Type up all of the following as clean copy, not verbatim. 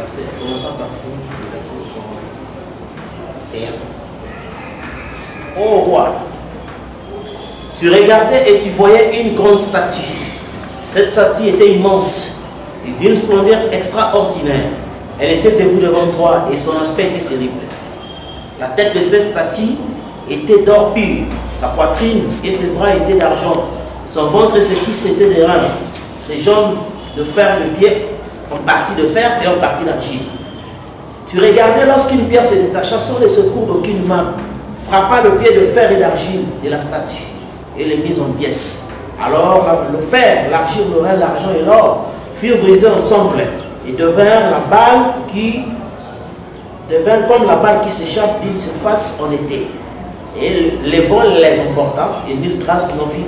verset, commençons à partir du verset 31. Ô roi, tu regardais et tu voyais une grande statue. Cette statue était immense et d'une splendeur extraordinaire. Elle était debout devant toi et son aspect était terrible. La tête de cette statue était d'or pur, sa poitrine et ses bras étaient d'argent, son ventre et ses cuisses étaient de reins, ses jambes de fer de pied, en partie de fer et en partie d'argile. Tu regardais lorsqu'une pierre se détacha sans le secours d'aucune main, frappa le pied de fer et d'argile de la statue et les mit en pièces. Alors le fer, l'argile, le rein, l'argent et l'or furent brisés ensemble et devinrent comme la balle qui s'échappe d'une surface en été. Et les vents les emporta et nulle trace n'en fit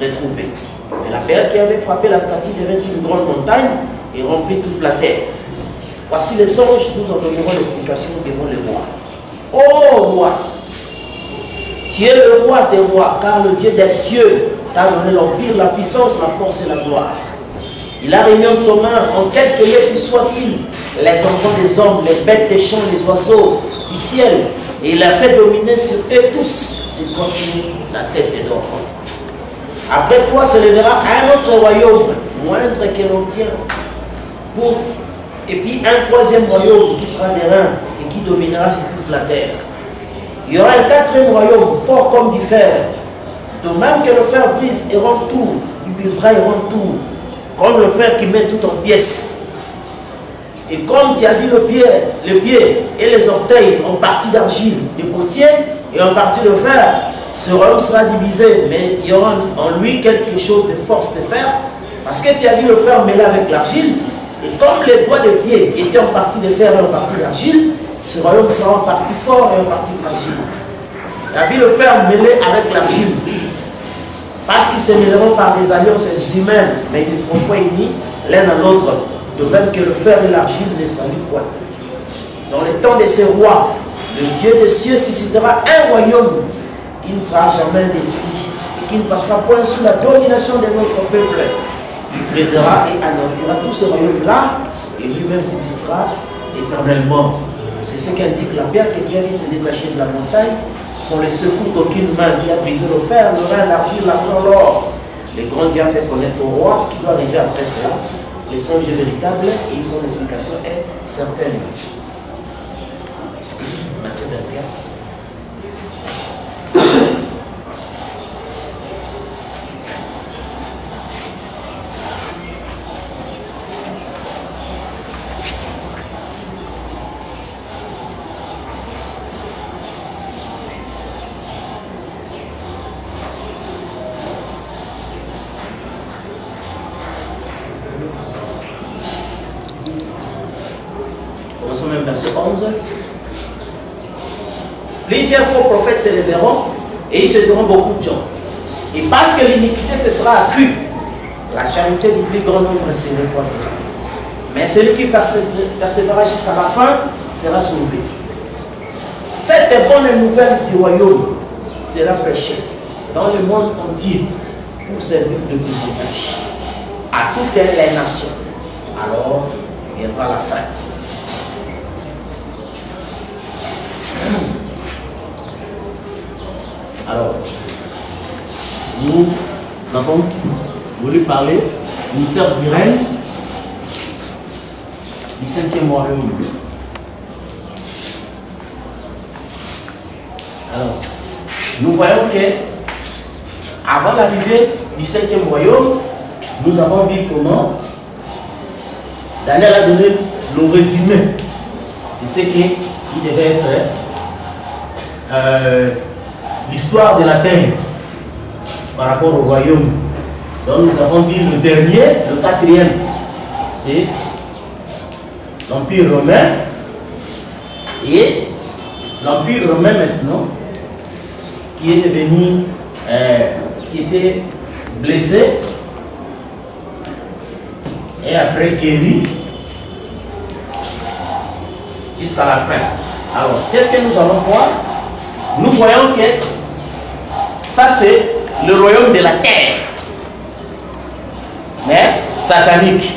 retrouver. Mais la pierre qui avait frappé la statue devint une grande montagne et remplit toute la terre. Voici les songes, nous en donnerons l'explication devant le roi. Ô roi, tu es le roi des rois, car le Dieu des cieux t'a donné l'empire, la puissance, la force et la gloire. Il a réuni en tes mains, en quelque lieu que soient-ils, les enfants des hommes, les bêtes des champs, les oiseaux du ciel, et il a fait dominer sur eux tous, s'il continue la tête des d'or. Après toi se lèvera un autre royaume, moindre que l'on tient, et puis un troisième royaume qui sera des reins et qui dominera sur toute la terre. Il y aura un quatrième royaume, fort comme du fer, de même que le fer brise et rend tout, il brisera et rend tout, comme le fer qui met tout en pièces. Et comme tu as vu le pied et les orteils en partie d'argile, de potier et en partie de fer, ce royaume sera divisé, mais il y aura en lui quelque chose de force de fer, parce que tu as vu le fer mêlé avec l'argile, et comme les doigts de pied étaient en partie de fer et en partie d'argile, ce royaume sera en partie fort et en partie fragile. Tu as vu le fer mêlé avec l'argile, parce qu'ils se mêleront par des alliances humaines, mais ils ne seront pas unis l'un à l'autre, de même que le fer et l'argile ne s'allient point. Dans le temps de ces rois, le Dieu des cieux suscitera un royaume qui ne sera jamais détruit et qui ne passera point sous la domination de notre peuple. Il brisera et anéantira tout ce royaume-là et lui-même subsistera éternellement. C'est ce qu'indique la pierre que Dieu a vu se détacher de la montagne, sont les secours d'aucune main qui a brisé le fer, le rein, l'argile, l'argent, l'or. Le grand Dieu a fait connaître au roi ce qui doit arriver après cela. Le songe est véritable et son explication est certaine. Matthieu 24. Commençons même verset 11. Plusieurs faux prophètes se lèveront et ils se diront beaucoup de gens. Et parce que l'iniquité se sera accrue, la charité du plus grand nombre se refroidira. Mais celui qui persévérera jusqu'à la fin sera sauvé. Cette bonne nouvelle du royaume sera prêchée dans le monde entier pour servir de témoignage à toutes les nations. Alors viendra la fin. Alors, nous avons voulu parler du mystère du règne du 5e royaume. Alors, nous voyons que avant l'arrivée du 5e royaume, nous avons vu comment Daniel a donné le résumé de ce qui devait être l'histoire de la terre par rapport au royaume. Donc nous avons vu le dernier, le 4e, c'est l'Empire romain. Et l'Empire romain maintenant, qui est devenu, qui était blessé, et après guéri, jusqu'à la fin. Alors, qu'est-ce que nous allons voir? Nous voyons que ça c'est le royaume de la terre, mais satanique,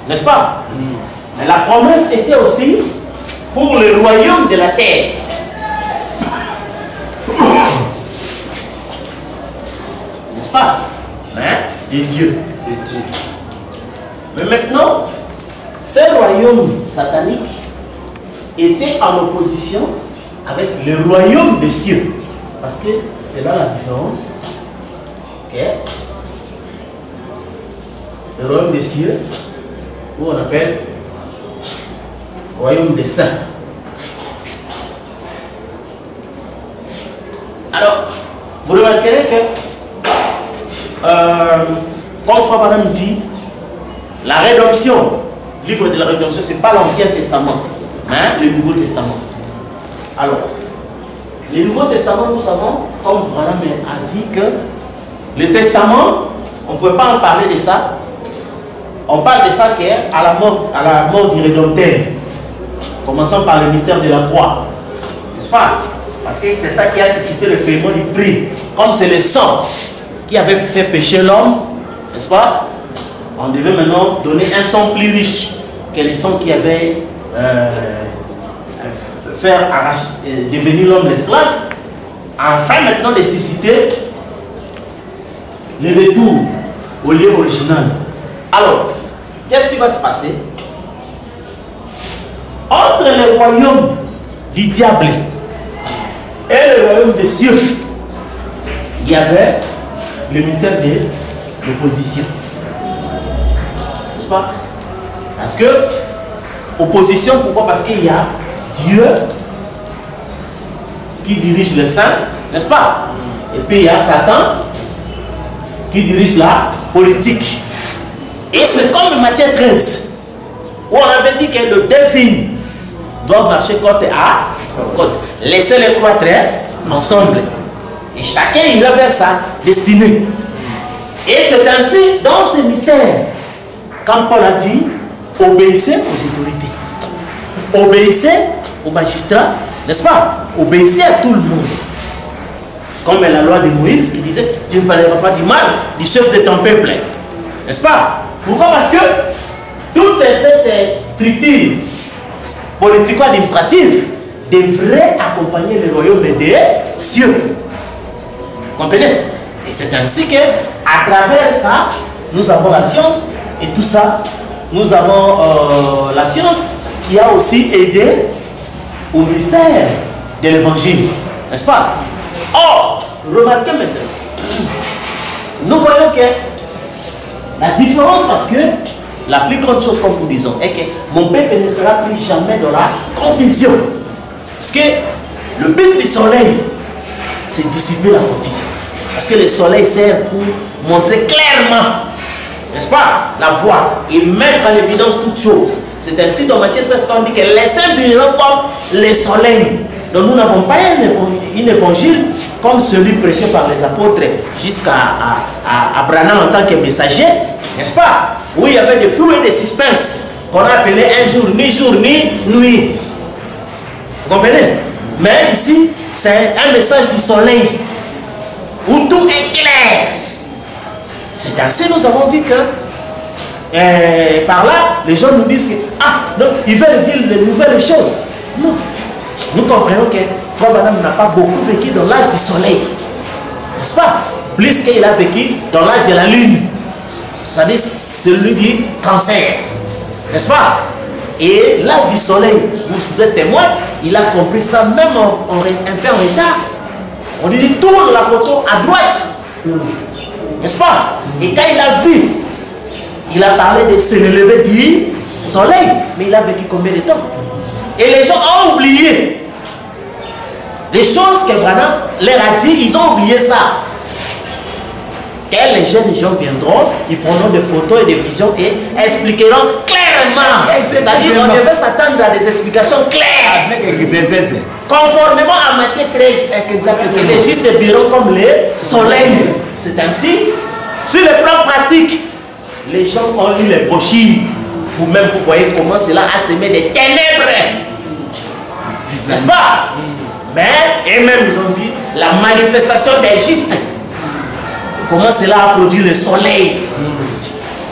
n'est-ce pas? Mais la promesse était aussi pour le royaume de la terre. N'est-ce pas? Hein? De Dieu. Mais maintenant, ce royaume satanique était en opposition avec le royaume des cieux. Parce que c'est là la différence. Okay. Le royaume des cieux, où on appelle royaume des saints. Alors, vous remarquerez que, comme Frère Branham dit, la rédemption, le livre de la rédemption, ce n'est pas l'Ancien Testament, hein, le Nouveau Testament. Alors, le Nouveau Testament, nous savons, comme Branham a dit, que le Testament, on ne peut pas en parler de ça. On parle de ça qu'à la mort du Rédempteur. Commençons par le mystère de la croix. N'est-ce pas? Parce que c'est ça qui a suscité le paiement du prix. Comme c'est le sang qui avait fait pécher l'homme, n'est-ce pas? On devait maintenant donner un sang plus riche que le sang qui avait fait devenir l'homme l'esclave. Enfin maintenant de susciter le retour au lieu original. Alors, qu'est-ce qui va se passer? Entre le royaume du diable et le royaume des cieux, il y avait le mystère de l'opposition. N'est-ce pas? Parce que, opposition, pourquoi? Parce qu'il y a Dieu qui dirige les saints, n'est-ce pas? Et puis il y a Satan qui dirige la politique. Et c'est comme Matthieu 13, où on avait dit que le devin doit marcher côte à côte. Laissez-les croître ensemble. Et chacun ira vers sa destinée. Et c'est ainsi, dans ce mystère, comme Paul a dit, obéissez aux autorités. Obéissez aux magistrats, n'est-ce pas? Obéissez à tout le monde. Comme la loi de Moïse qui disait, tu ne parleras pas du mal du chef de ton peuple. N'est-ce pas? Pourquoi? Parce que toute cette structure politico-administrative devrait accompagner le royaume des cieux. Vous comprenez? Et c'est ainsi que, à travers ça, nous avons la science et tout ça, nous avons la science qui a aussi aidé au mystère de l'évangile. N'est-ce pas? Or, remarquez maintenant, nous voyons que la différence, parce que la plus grande chose, comme nous disons, est que mon peuple ne sera plus jamais dans la confusion. Parce que le but du soleil, c'est dissiper la confusion. Parce que le soleil sert pour montrer clairement, n'est-ce pas, la voie et mettre en évidence toutes choses. C'est ainsi dans Matthieu 13 qu'on dit que les saints brilleront comme le soleil. Donc nous n'avons pas un évangile comme celui prêché par les apôtres jusqu'à Branham en tant que messager, n'est-ce pas? Où il y avait des flous et des suspens qu'on a appelé un jour ni nuit. Vous comprenez? Mais ici, c'est un message du soleil où tout est clair. C'est ainsi nous avons vu que par là, les gens nous disent que non, ils veulent dire de nouvelles choses. Non. Nous comprenons que Frère Branham n'a pas beaucoup vécu dans l'âge du soleil. N'est-ce pas? Plus qu'il a vécu dans l'âge de la lune. C'est-à-dire celui du cancer. N'est-ce pas? Et l'âge du soleil, vous êtes témoin, il a compris ça même un peu en retard. On dit tourne la photo à droite. N'est-ce pas? Et quand il a vu, il a parlé de se lever du soleil. Mais il a vécu combien de temps? Et les gens ont oublié les choses que Branham leur a dit, ils ont oublié ça. Et les jeunes gens viendront, ils prendront des photos et des visions et expliqueront clairement. C'est-à-dire qu'on devait s'attendre à des explications claires. Conformément à Matthieu 13, que les justes brilleront comme le soleil. C'est ainsi. Sur le plan pratique, les gens ont lu les brochures. Vous-même, vous voyez comment cela a semé des ténèbres. N'est-ce pas? Mais, et même ils ont vu la manifestation des justes. Comment cela a produit le soleil.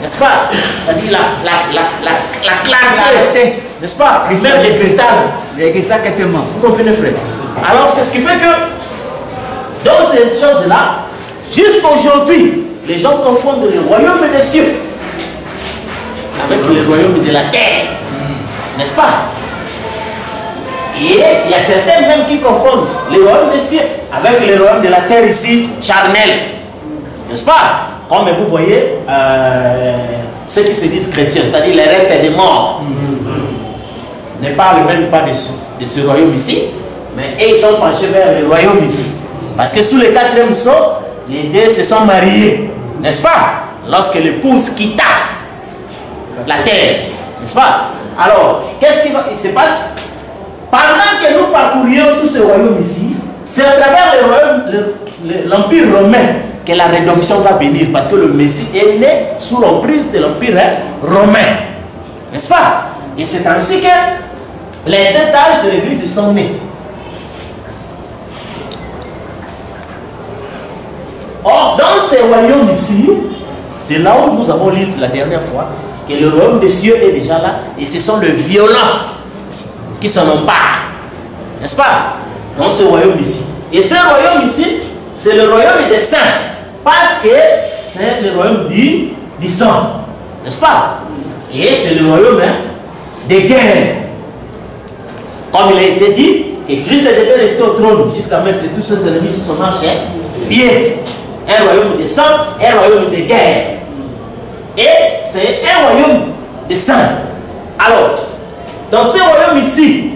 n'est-ce pas? Ça dit la clarté, n'est-ce pas? Même les cristals. Exactement. Vous comprenez, frère? Alors, c'est ce qui fait que, dans ces choses-là, jusqu'à aujourd'hui, les gens confondent le royaume des cieux avec le royaume de la terre. N'est-ce pas? Et il y a certains même qui confondent le royaume des cieux avec le royaume de la terre ici, charnel. N'est-ce pas? Comme vous voyez, ceux qui se disent chrétiens, c'est-à-dire les restes des morts, ne parlent même pas de ce royaume ici, mais ils sont penchés vers le royaume ici. Parce que sous le 4e sceau, les deux se sont mariés, n'est-ce pas? Lorsque l'épouse quitta la terre, n'est-ce pas? Alors, qu'est-ce qui se passe? Pendant que nous parcourions tout ce royaume ici, c'est à travers l'Empire romain que la rédemption va venir, parce que le Messie est né sous l'emprise de l'Empire romain, n'est-ce pas? Et c'est ainsi que les 7 âges de l'Église sont nés. Or, dans ces royaumes ici, c'est là où nous avons lu la dernière fois que le royaume des cieux est déjà là, et ce sont les violents qui s'en emparent, n'est-ce pas? Dans ce royaume ici. Et ce royaume ici, c'est le royaume des saints, parce que c'est le royaume du sang, n'est-ce pas? Et c'est le royaume des guerres. Comme il a été dit, que Christ devait rester au trône jusqu'à mettre tous ses ennemis sur son marche pied. Un royaume de sang, un royaume de guerre. Et c'est un royaume de saints. Alors, dans ce royaume ici,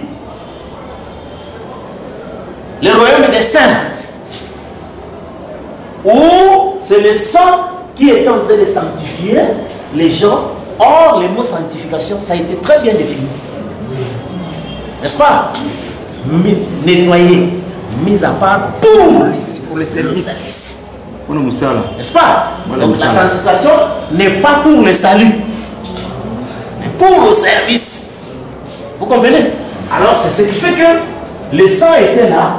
le royaume des saints, où c'est le sang qui est en train de sanctifier les gens. Or, le mot sanctification, ça a été très bien défini. N'est-ce pas? Nettoyer, mis à part pour le service. N'est-ce pas? Donc la sanctification n'est pas pour le salut, mais pour le service. Vous comprenez? Alors c'est ce qui fait que le sang était là,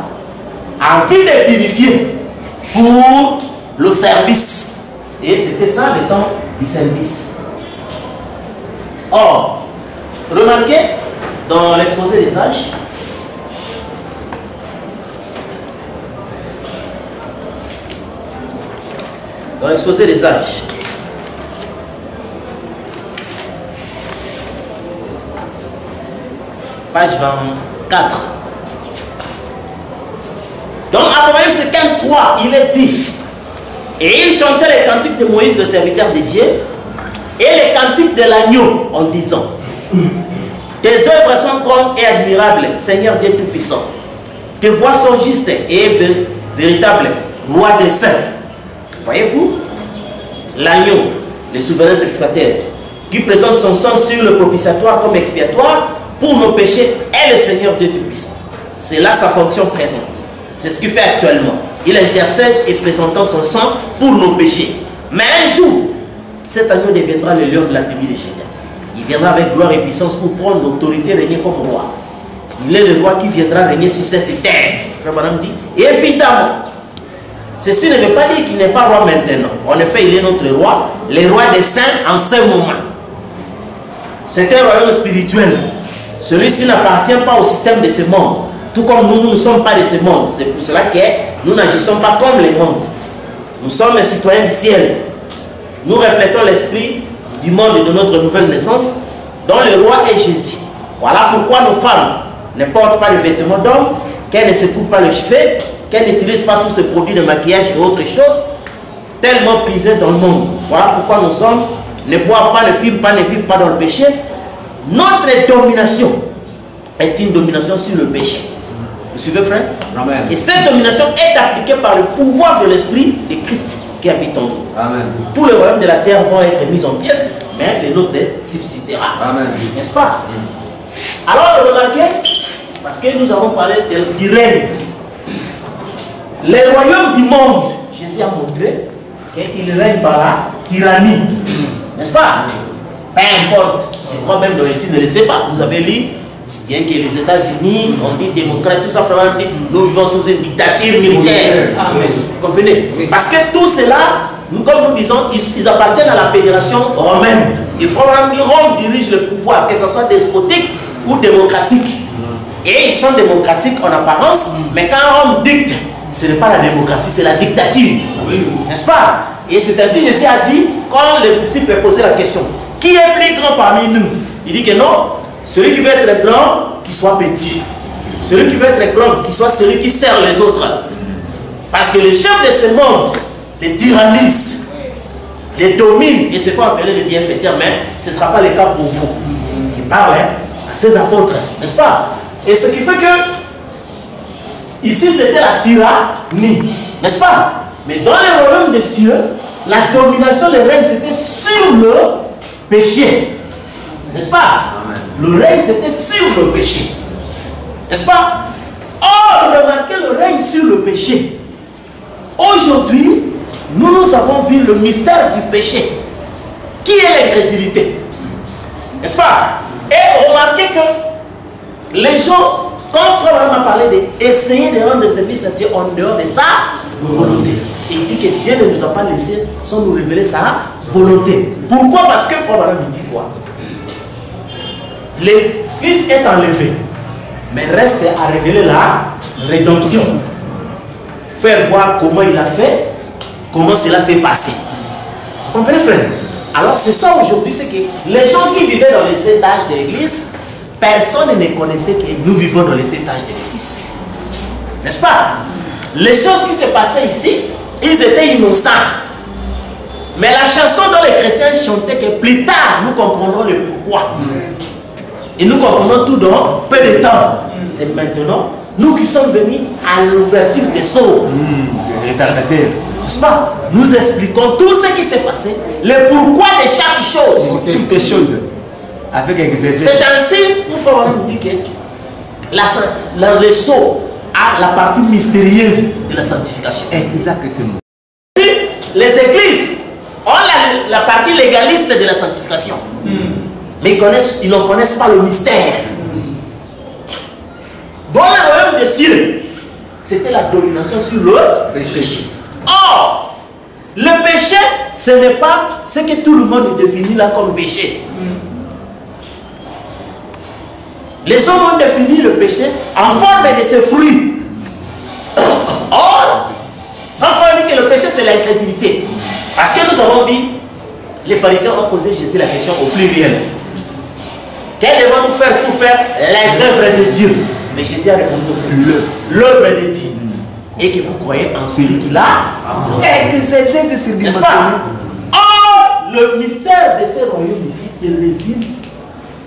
envie de purifier pour le service. Et c'était ça le temps du service. Or, remarquez dans l'exposé des âges, page 24. Donc, Apocalypse 15:3, il est dit, et il chantait les cantiques de Moïse, le serviteur de Dieu, et les cantiques de l'agneau, en disant, tes œuvres sont grandes et admirables, Seigneur Dieu Tout-Puissant. Tes voies sont justes et véritables, roi des saints. Voyez-vous, l'agneau, le souverain sacrificateur, qui présente son sang sur le propitiatoire comme expiatoire pour nos péchés, est le Seigneur Dieu Tout-Puissant. C'est là sa fonction présente. C'est ce qu'il fait actuellement. Il intercède et présentant son sang pour nos péchés. Mais un jour, cet agneau deviendra le lion de la tribu de Juda. Il viendra avec gloire et puissance pour prendre l'autorité, régner comme roi. Il est le roi qui viendra régner sur cette terre. Frère Madame dit, évidemment. Ceci ne veut pas dire qu'il n'est pas roi maintenant. En effet, il est notre roi, le roi des saints en ce moment. C'est un royaume spirituel. Celui-ci n'appartient pas au système de ce monde. Tout comme nous ne sommes pas de ce monde. C'est pour cela que nous n'agissons pas comme le monde. Nous sommes citoyens du ciel. Nous reflétons l'esprit du monde et de notre nouvelle naissance, dont le roi est Jésus. Voilà pourquoi nos femmes ne portent pas de vêtements d'homme, qu'elles ne se coupent pas les cheveux, qu'elles n'utilisent pas tous ces produits de maquillage et autres choses, tellement prisés dans le monde. Voilà pourquoi nos hommes ne boivent pas, ne fument pas, ne vivent pas dans le péché. Notre domination est une domination sur le péché. Vous suivez, frère? Amen. Et cette domination est appliquée par le pouvoir de l'Esprit de Christ qui habite en nous. Amen. Tous les royaumes de la terre vont être mis en pièces, mais le nôtre subsistera. N'est-ce pas? Alors, remarquez, parce que nous avons parlé du règne. Les royaumes du monde, Jésus a montré qu'il règne par la tyrannie. N'est-ce pas? Peu importe. Je crois même dans les titres, ne le sait pas. Vous avez lu, bien que les États-Unis, on dit démocrate, tout ça, dit, nous vivons sous une dictature militaire. Amen. Vous comprenez? Oui. Parce que tout cela comme nous disons, ils appartiennent à la fédération romaine. Et Rome dirige le pouvoir, que ce soit despotique ou démocratique. Et ils sont démocratiques en apparence, mais quand Rome dicte, ce n'est pas la démocratie, c'est la dictature. N'est-ce pas? Et c'est ainsi que Jésus a dit, quand le disciple est posé la question, qui est plus grand parmi nous? Il dit que non, celui qui veut être grand, qu'il soit petit. Celui qui veut être grand, qu'il soit celui qui sert les autres. Parce que les chefs de ce monde les tyrannisent, les dominent et se font appeler les bienfaiteurs, mais ce ne sera pas le cas pour vous. Il parle à ses apôtres, n'est-ce pas? Et ce qui fait que ici c'était la tyrannie, n'est-ce pas? Mais dans les royaumes des cieux, la domination, le règne c'était sur le péché, n'est-ce pas? Le règne c'était sur le péché, n'est-ce pas? Or, remarquez le règne sur le péché. Aujourd'hui, nous avons vu le mystère du péché, qui est l'incrédulité, n'est-ce pas? Et remarquez que les gens, quand Frère m'a parlé d'essayer de rendre des services à Dieu en dehors de sa volonté, il dit que Dieu ne nous a pas laissé sans nous révéler sa volonté. Pourquoi? Parce que Frère me dit quoi? Le Christ est enlevé, mais reste à révéler la rédemption. Faire voir comment il a fait, comment cela s'est passé. Vous comprenez, frère? Alors c'est ça aujourd'hui, c'est que les gens qui vivaient dans les étages de l'église, personne ne connaissait que nous vivons dans les étages de l'église. N'est-ce pas? Les choses qui se passaient ici, ils étaient innocents. Mais la chanson dont les chrétiens chantaient que plus tard, nous comprendrons le pourquoi. Et nous comprenons tout dans peu de temps. C'est maintenant, nous qui sommes venus à l'ouverture des sceaux. N'est-ce pas? Nous expliquons tout ce qui s'est passé, le pourquoi de chaque chose. Toutes les choses. C'est ainsi où Frère nous dit que le sceau a la partie mystérieuse de la sanctification. Exactement. Les églises ont la partie légaliste de la sanctification. Mais ils n'en connaissent pas le mystère. Dans le royaume des cieux, c'était la domination sur le péché. Or, le péché, ce n'est pas ce que tout le monde définit là comme péché. Les hommes ont défini le péché en forme de ses fruits. Or, parfois on dit que le péché c'est l'incrédulité. Parce que nous avons vu, les pharisiens ont posé Jésus la question au pluriel. Que devons-nous faire pour faire les œuvres de Dieu? Mais Jésus a répondu aussi l'œuvre de Dieu. Et que vous croyez en celui qui l'a. N'est-ce pas? Or, le mystère de ces royaumes ici se résume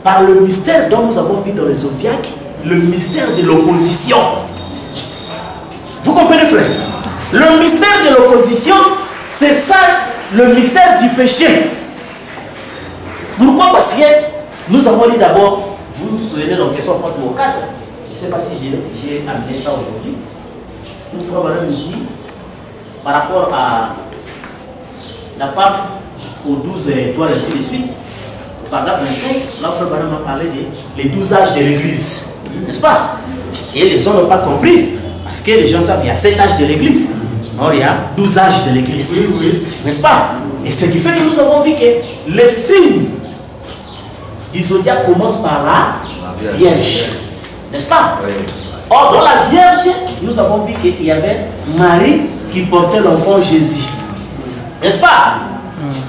par le mystère dont nous avons vu dans le zodiaque, le mystère de l'opposition. Vous comprenez, frère? Le mystère de l'opposition, c'est ça le mystère du péché. Pourquoi? Parce que nous avons dit d'abord, vous vous souvenez dans question 4, je ne sais pas si j'ai amené ça aujourd'hui. Une fois, madame me dit, par rapport à la femme aux 12 étoiles, ainsi de suite, au paragraphe 25, là, frère madame m'a parlé des 12 âges de l'église. N'est-ce pas? Et les gens n'ont pas compris. Parce que les gens savent qu'il y a 7 âges de l'église. Non, il y a 12 âges de l'église. Oui. N'est-ce pas? Et ce qui fait que nous avons vu que les signes du zodiaque commencent par la Vierge. N'est-ce pas? Oui. Or, dans la Vierge, nous avons vu qu'il y avait Marie qui portait l'enfant Jésus. N'est-ce pas?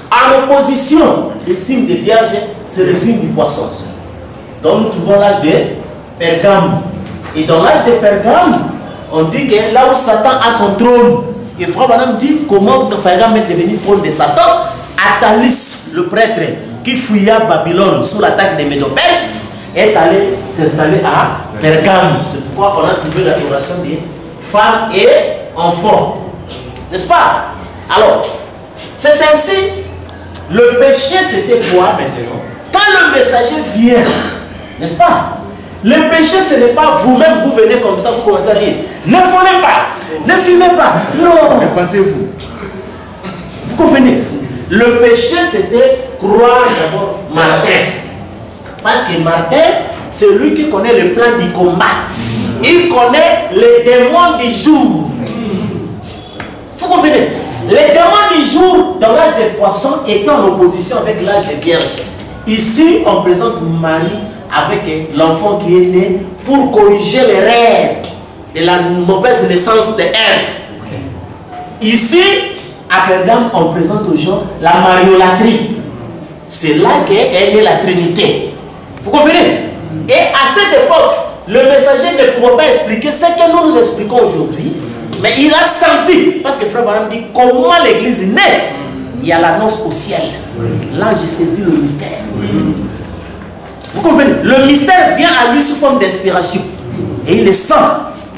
En opposition, le signe de Vierge, c'est le signe du poisson. Donc nous trouvons l'âge de Pergame. Et dans l'âge de Pergame, on dit que là où Satan a son trône, et Frère Madame dit comment Pergame est devenu trône de Satan, Attalus, le prêtre qui fouilla Babylone sous l'attaque des Médo-Perses, est allé s'installer à Pergame. C'est pourquoi on a trouvé l'adoration des femmes et enfants. N'est-ce pas? Alors, c'est ainsi, le péché c'était quoi maintenant? Quand le messager vient, n'est-ce pas? Le péché ce n'est pas vous-même, vous venez comme ça, vous commencez à dire ne volez pas, ne fumez pas, non, répentez-vous. Vous comprenez? Le péché c'était croire d'abord Martin. Parce que Martin, c'est lui qui connaît le plan du combat. Il connaît les démons du jour. Vous comprenez? Les démons du jour, dans l'âge des poissons, étaient en opposition avec l'âge des vierges. Ici, on présente Marie avec l'enfant qui est né pour corriger les rêves de la mauvaise naissance d'Ève. Ici, à Pergame, on présente aux gens la mariolâtrie. C'est là qu'est née la Trinité. Vous comprenez? Et à cette époque, le messager ne pouvait pas expliquer ce que nous expliquons aujourd'hui, mais il a senti, parce que Frère Branham dit comment l'église est née. Il y a l'annonce au ciel. L'ange saisit le mystère. Vous comprenez? Le mystère vient à lui sous forme d'inspiration. Et il le sent.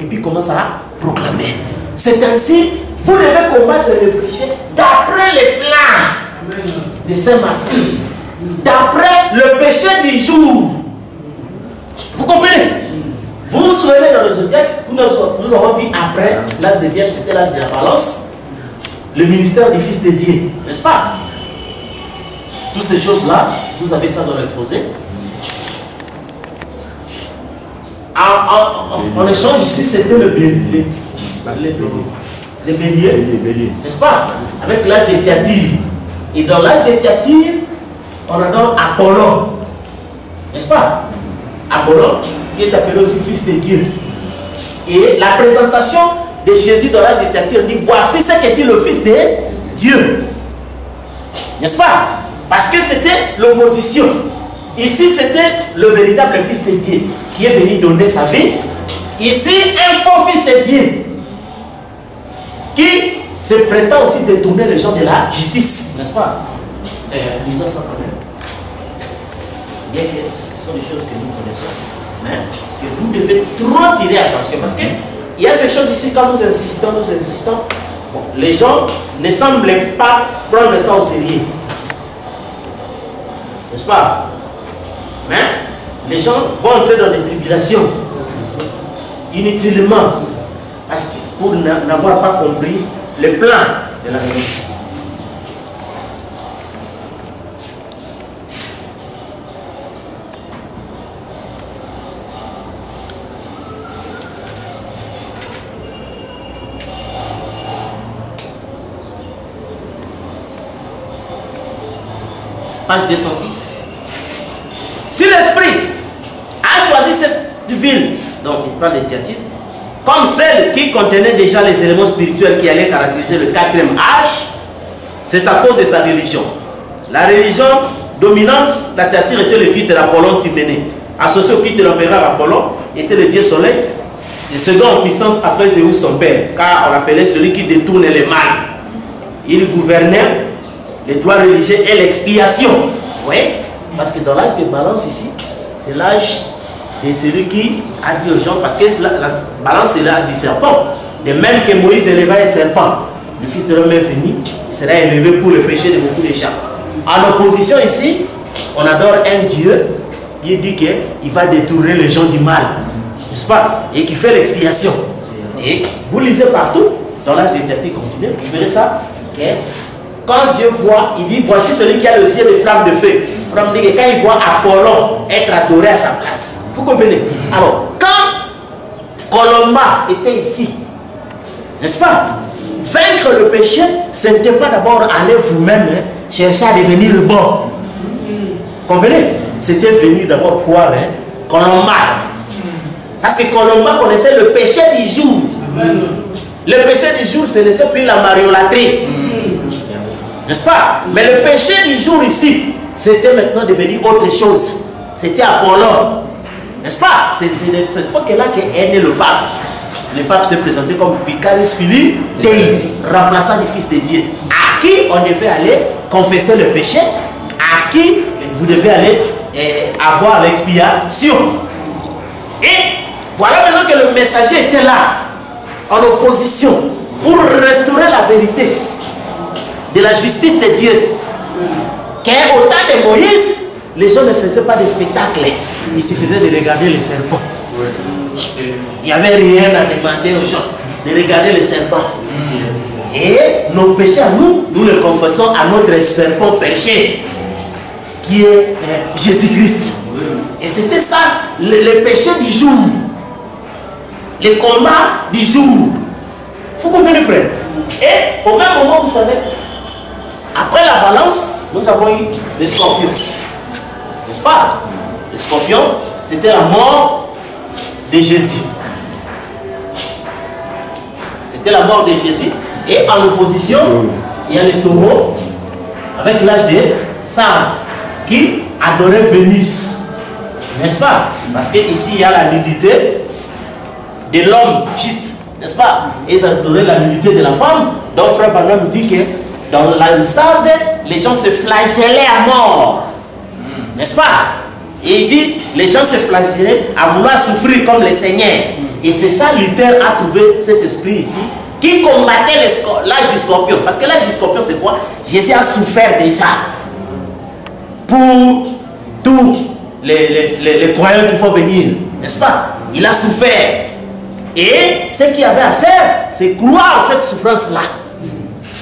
Et puis il commence à proclamer. C'est ainsi, vous devez combattre le péché d'après les plans de Saint-Martin. D'après le péché du jour. Vous comprenez? Vous vous souvenez dans le zodiaque que nous avons vu après l'âge des vierges, c'était l'âge de la balance, le ministère du Fils de Dieu, n'est-ce pas? Toutes ces choses-là, vous avez ça dans l'exposé. En échange, ici, c'était le bélier, n'est-ce pas? Avec l'âge des Thyatire. Et dans l'âge des Thyatire, on adore Apollon, n'est-ce pas? Apollon, qui est appelé aussi Fils de Dieu. Et la présentation de Jésus dans l'âge de Thyatire dit, voici ce qu'était le Fils de Dieu. N'est-ce pas? Parce que c'était l'opposition. Ici, c'était le véritable Fils de Dieu qui est venu donner sa vie. Ici, un faux Fils de Dieu qui se prétend aussi détourner les gens de la justice. N'est-ce pas? Lisons ça quand même. Bien que ce sont des choses que nous connaissons, mais que vous devez trop tirer attention. Parce qu'il y a ces choses ici, quand nous insistons, bon, les gens ne semblent pas prendre ça au sérieux. N'est-ce pas? Mais les gens vont entrer dans des tribulations inutilement. Parce que pour n'avoir pas compris le plan de la révolution. Page 206. Si l'Esprit a choisi cette ville, donc il prend les Thyatire, comme celle qui contenait déjà les éléments spirituels qui allaient caractériser le 4e âge, c'est à cause de sa religion. La religion dominante, la Thyatire était le culte d'Apollon Timée. Associé au culte de l'empereur Apollon, était le dieu soleil, le second en puissance après Zéus son père, car on l'appelait celui qui détourne les mal. Il gouvernait les droits religieux et l'expiation. Oui, parce que dans l'âge de balance ici, c'est l'âge de celui qui a dit aux gens, parce que la balance c'est l'âge du serpent. De même que Moïse éleva un serpent, le Fils de l'homme est fini, il sera élevé pour le péché de beaucoup de gens. En opposition ici, on adore un Dieu qui dit qu'il va détourner les gens du mal, n'est-ce pas? Et qui fait l'expiation. Et vous lisez partout, dans l'âge des Thyatire continue, vous verrez ça. Okay? Quand Dieu voit, il dit, voici celui qui a le ciel de flammes de feu. Quand il voit Apollon être adoré à sa place. Vous comprenez? Alors, quand Colomba était ici, n'est-ce pas? Vaincre le péché, ce n'était pas d'abord aller vous-même chercher à devenir bon. Vous comprenez? C'était venir d'abord croire Colomba. Parce que Colomba connaissait le péché du jour. Le péché du jour, ce n'était plus la mariolâtrie. N'est-ce pas? Mais le péché du jour ici, c'était maintenant devenu autre chose. C'était Apollon. N'est-ce pas? C'est cette époque-là qu'est né le pape. Le pape s'est présenté comme Vicarius Filii Dei, remplaçant le Fils de Dieu. À qui on devait aller confesser le péché, à qui vous devez aller avoir l'expiation. Et voilà maintenant que le messager était là, en opposition, pour restaurer la vérité de la justice de Dieu. Qu'au temps de Moïse, les gens ne faisaient pas de spectacle. Il suffisait de regarder les serpents. Il n'y avait rien à demander aux gens de regarder les serpents. Et nos péchés à nous, nous les confessons à notre serpent péché, qui est Jésus-Christ. Et c'était ça, le péché du jour. Le combat du jour. Vous comprenez, frère? Et au même moment, vous savez, après la balance, nous avons eu les scorpions. N'est-ce pas? Les scorpions, c'était la mort de Jésus. C'était la mort de Jésus. Et en opposition, il y a les taureaux avec l'âge de Sardes qui adoraient Vénus. N'est-ce pas? Parce qu'ici, il y a la nudité de l'homme juste. N'est-ce pas? Et ils adoraient la nudité de la femme. Donc, Frère Branham dit que dans la Sarde, les gens se flagellaient à mort. N'est-ce pas? Et il dit, les gens se flagellaient à vouloir souffrir comme les seigneurs. Et c'est ça, Luther a trouvé cet esprit ici, qui combattait l'âge du scorpion. Parce que l'âge du scorpion, c'est quoi? Jésus a souffert déjà pour tous les croyants qui vont venir. N'est-ce pas? Il a souffert. Et ce qu'il avait à faire, c'est croire cette souffrance-là.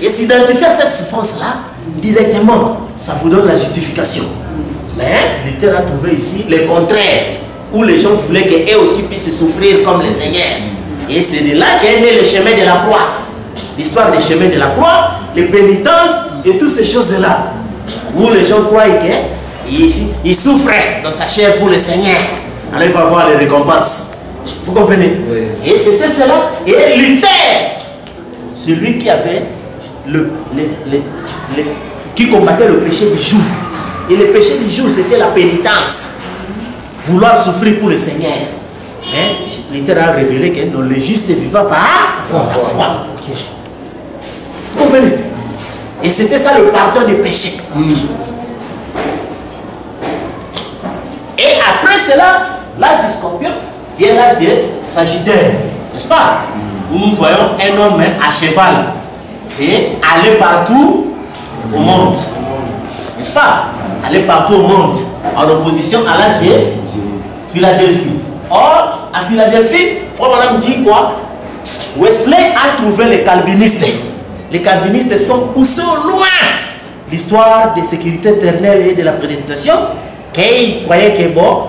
Et s'identifier à cette souffrance-là, directement, ça vous donne la justification. Mais Luther a trouvé ici le contraire, où les gens voulaient qu'eux aussi puissent souffrir comme les seigneurs. Et c'est de là qu'est né le chemin de la croix. L'histoire des chemins de la croix, les pénitences et toutes ces choses-là. Où les gens croient qu'ils souffraient dans sa chair pour le Seigneur. Alors il va avoir les récompenses. Vous comprenez? Oui. Et c'était cela. Et Luther, celui qui avait qui combattait le péché du jour. Et le péché du jour, c'était la pénitence. Vouloir souffrir pour le Seigneur. Mais Luther a révélé que non, le juste vivant par la foi. Vous comprenez? Et c'était ça le pardon des péchés. Et après cela, l'âge du scorpion vient l'âge de Sagittaire. N'est-ce pas? Où nous voyons un homme à cheval. C'est aller partout au monde. N'est-ce pas? Aller partout au monde. En opposition à l'âge de Philadelphie. Or, à Philadelphie, Frère Branham dit quoi? Wesley a trouvé les calvinistes. Les calvinistes sont poussés au loin l'histoire de sécurité éternelle et de la prédestination, qu'ils croyaient que bon,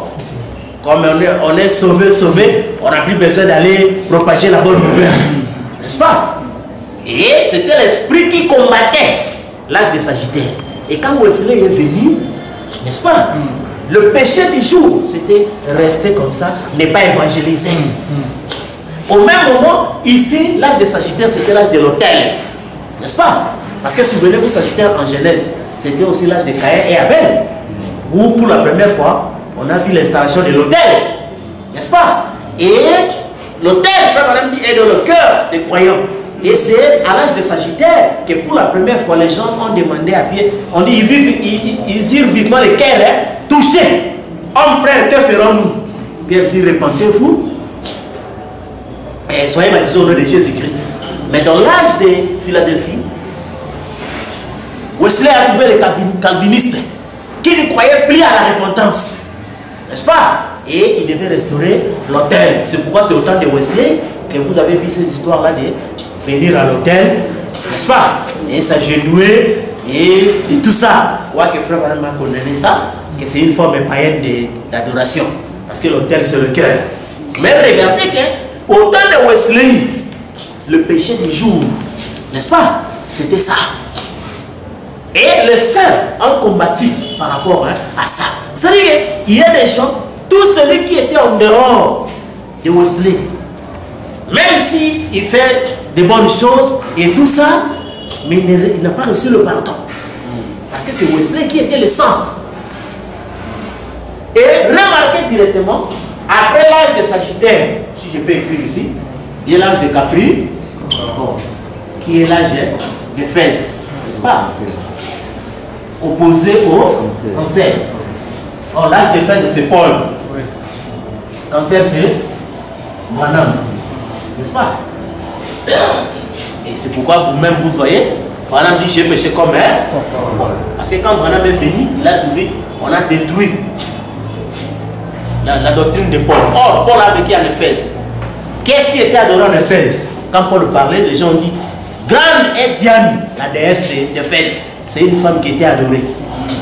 comme on est sauvé, on n'a plus besoin d'aller propager la bonne nouvelle. N'est-ce pas? Et c'était l'esprit qui combattait l'âge de Sagittaire. Et quand Wesley est venu, n'est-ce pas? Le péché du jour, c'était rester comme ça, ne pas évangéliser. Au même moment, ici, l'âge de Sagittaire, c'était l'âge de l'autel. N'est-ce pas? Parce que souvenez-vous, Sagittaire en Genèse, c'était aussi l'âge de Caïn et Abel. Où pour la première fois, on a vu l'installation de l'autel. N'est-ce pas? Et l'autel, Frère Branham dit, est dans le cœur des croyants. Et c'est à l'âge de Sagittaire que pour la première fois, les gens ont demandé à Pierre, on dit, ils eurent vivement le cœur touché. Homme, frère, que ferons-nous? Pierre dit, répentez-vous et soyez baptisés au nom de Jésus-Christ. Mais dans l'âge de Philadelphie, Wesley a trouvé les calvinistes qui ne croyaient plus à la repentance. N'est-ce pas? Et il devait restaurer l'autel. C'est pourquoi c'est au temps de Wesley que vous avez vu ces histoires-là de venir à l'autel, n'est-ce pas? Et s'agenouiller et tout ça. Quoi que Frère Branham a condamné ça, que c'est une forme païenne d'adoration. Parce que l'autel, c'est le cœur. Mais regardez qu'au temps de Wesley, le péché du jour, n'est-ce pas? C'était ça. Et les saints ont combattu par rapport à ça. C'est-à-dire qu'il y a des gens, tout celui qui était en dehors de Wesley, même s'il fait de bonnes choses et tout ça, mais il n'a pas reçu le pardon. Parce que c'est Wesley qui était le sang. Et remarquez directement, après l'âge de Sagittaire, si je peux écrire ici, il y a l'âge de Capri, qui est l'âge de Fès, n'est-ce pas? Opposé au cancer. Or, l'âge de Fès, c'est Paul. Cancer, c'est Branham. N'est-ce pas? Et c'est pourquoi vous-même, vous voyez, Branham dit, j'ai péché comme Paul. Parce que quand Branham est venu, il a trouvé, on a détruit la doctrine de Paul. Or, Paul a vécu en Éphèse. Qu'est-ce qui était adoré en Éphèse? Quand Paul parlait, les gens ont dit, grande est Diane, la déesse d'Éphèse. C'est une femme qui était adorée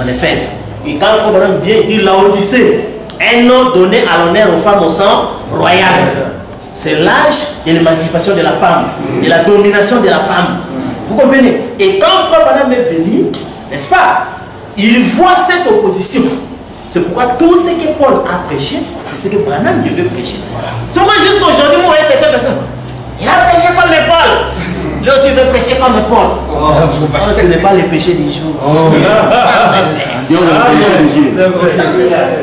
en Éphèse. Et quand Branham vient, il dit Laodicée, un nom donné à l'honneur aux femmes au sang royal. c'est l'âge de l'émancipation de la femme, de la domination de la femme. Vous comprenez? Et quand Frère Branham est venu, n'est-ce pas, il voit cette opposition. C'est pourquoi tout ce que Paul a prêché, c'est ce que Branham devait prêcher. C'est pourquoi jusqu'aujourd'hui, vous voyez certaines personnes, il a prêché comme Paul. Lui aussi veut prêcher comme Paul. Oh, ce n'est pas le péché du jour.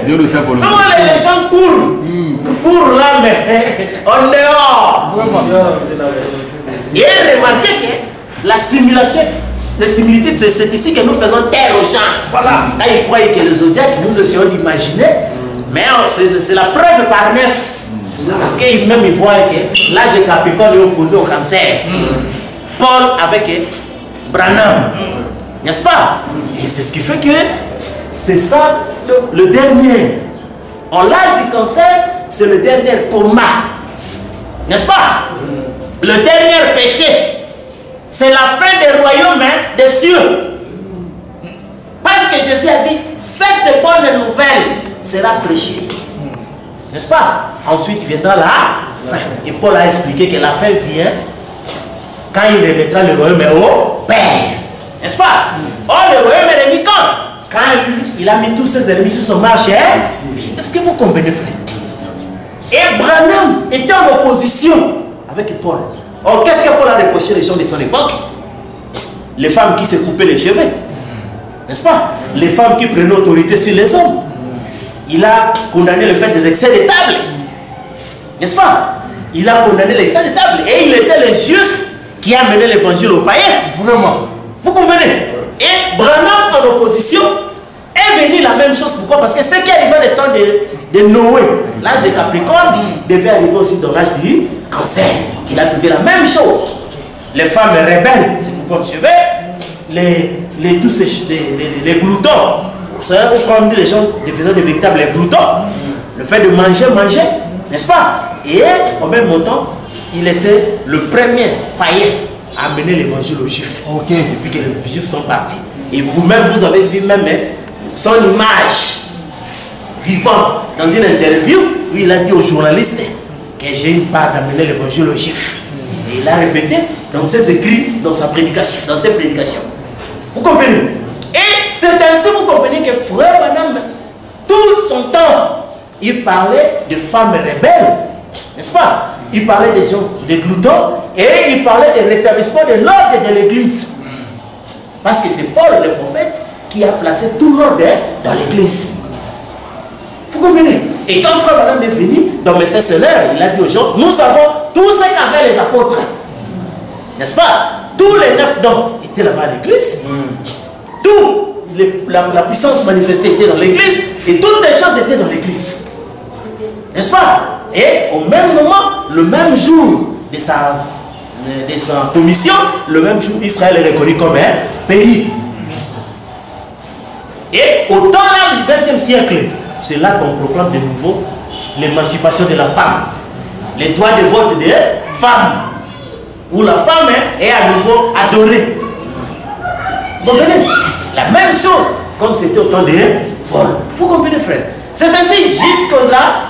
Dieu le sait pour nous. Souvent les gens courent là, mais en dehors. Et remarquez que la simulation, les similitudes, c'est ici que nous faisons taire aux gens. Voilà. Là, ils croyaient que le zodiaque, nous essayons d'imaginer, mais c'est la preuve par 9. Parce qu'ils même ils voient que l'âge de Capricorne est opposé au Cancer. Paul avec Branham, n'est-ce pas? Et c'est ce qui fait que c'est ça le dernier. En l'âge du Cancer, c'est le dernier combat, n'est-ce pas? Le dernier péché, c'est la fin des royaumes des cieux. Parce que Jésus a dit, cette bonne nouvelle sera prêchée, n'est-ce pas? Ensuite viendra la fin. Et Paul a expliqué que la fin vient quand il remettra le royaume au Père, n'est-ce pas? Oh, le royaume est remis quand? Quand il a mis tous ses ennemis sur son marché. Est-ce que vous comprenez, frère? Et Branham était en opposition avec Paul. Or, qu'est-ce que Paul a reproché les gens de son époque? Les femmes qui se coupaient les cheveux, n'est-ce pas? Les femmes qui prenaient autorité sur les hommes. Il a condamné le fait des excès de table, n'est-ce pas? Il a condamné l'excès de table. Et il était le juif qui a mené l'évangile aux païens. Vraiment. Vous comprenez? Et Branham en opposition est venu la même chose. Pourquoi? Parce que ce qui arrivait dans le temps de Noé, l'âge de Capricorne, devait arriver aussi dans l'âge du Cancer. Il a trouvé la même chose. Les femmes rebelles se coupant les cheveux, les gloutons. Vous savez, les gens devenaient de véritables gloutons. Le fait de manger, n'est-ce pas? Et en même temps, il était le premier païen à amener l'évangile aux Juifs. Depuis que les Juifs sont partis. Et vous-même, vous avez vu même son image vivant dans une interview où il a dit aux journalistes que j'ai une part d'amener l'évangile aux Juifs. Et il a répété dans ses écrits, dans sa prédication, dans ses prédications. Vous comprenez? Et c'est ainsi, vous comprenez que Frère Branham, tout son temps, il parlait de femmes rebelles, n'est-ce pas? Il parlait des gens, des gloutons, et il parlait du rétablissement de l'ordre de l'Église. Parce que c'est Paul, le prophète, qui a placé tout l'ordre dans l'Église. Vous comprenez? Et quand Frère Branham est venu, dans Message Solaire, il a dit aux gens, nous avons tout ce qu'avaient les apôtres. N'est-ce pas? Tous les 9 dons étaient là-bas à l'Église. La puissance manifestée était dans l'Église, et toutes les choses étaient dans l'Église. N'est-ce pas? Et au même moment, le même jour de sa commission, le même jour, Israël est reconnu comme un pays. Et au temps là du XXe siècle, c'est là qu'on proclame de nouveau l'émancipation de la femme, les droits de vote des femmes, où la femme est à nouveau adorée. Vous comprenez? La même chose, comme c'était au temps de Paul. Vous comprenez, frère? C'est ainsi, jusque-là,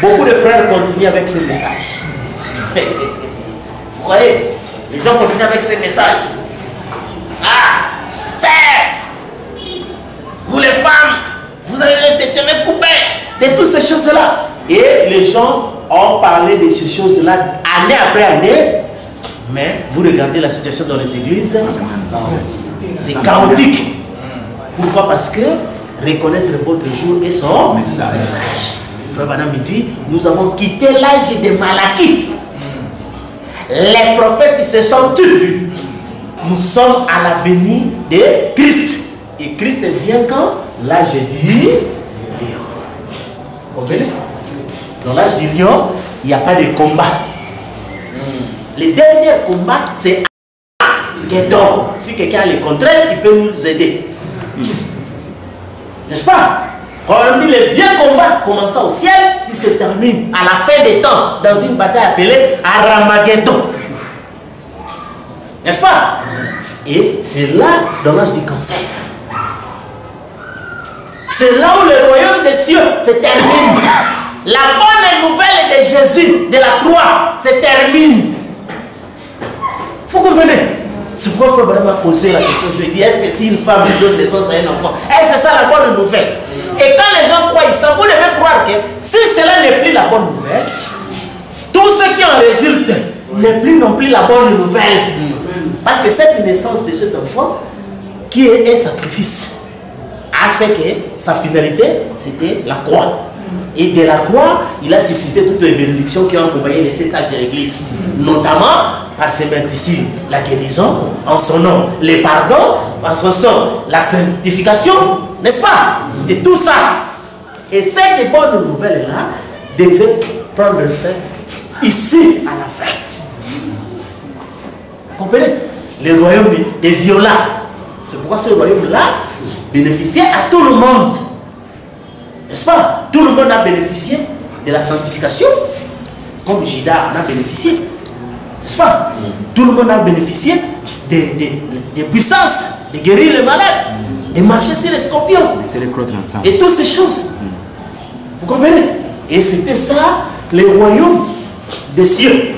beaucoup de frères continuent avec ce message. Vous voyez, les gens continuent avec ce message. Ah, c'est vous les femmes, vous avez été coupés de toutes ces choses-là. Et les gens ont parlé de ces choses-là année après année. Mais vous regardez la situation dans les églises, c'est chaotique. Pourquoi? Parce que reconnaître votre jour et son message. Frère Branham dit, nous avons quitté l'âge de Malachie. Les prophètes se sont tus. Nous sommes à la venue de Christ. Et Christ vient quand? L'âge du lion. Vous comprenez? Dans l'âge du lion, il n'y a pas de combat. Le dernier combat, c'est Armageddon. Si quelqu'un a le contraire, il peut nous aider. N'est-ce pas? On dit le vieux combat commençant au ciel, il se termine à la fin des temps dans une bataille appelée Armageddon. N'est-ce pas? Et c'est là, dans l'âge du Cancer. C'est là où le royaume des cieux se termine. La bonne nouvelle de Jésus, de la croix, se termine. Vous comprenez? C'est pourquoi Frère Branham m'a posé la question. Je lui ai dit, est-ce que si une femme donne naissance à un enfant, est-ce que c'est ça la bonne nouvelle? Et quand les gens croient ça, vous devez croire que si cela n'est plus la bonne nouvelle, tout ce qui en résulte n'est plus non plus la bonne nouvelle. Parce que cette naissance de cet enfant, qui est un sacrifice, a fait que sa finalité, c'était la croix. Et de la croix, il a suscité toutes les bénédictions qui ont accompagné les 7 âges de l'Église. Notamment, par ses mains ici, la guérison, en son nom, les pardons, en son nom, la sanctification, n'est-ce pas? Et tout ça. Et cette bonne nouvelle-là devait prendre fin ici, à la fin. Vous comprenez? Le royaume des violats. C'est pourquoi ce royaume-là bénéficiait à tout le monde. N'est-ce pas? Tout le monde a bénéficié de la sanctification, comme Judas en a bénéficié. N'est-ce pas? Tout le monde a bénéficié des puissances, de guérir les malades, de marcher sur les scorpions, et toutes ces choses. Vous comprenez? Et c'était ça, le royaume des cieux,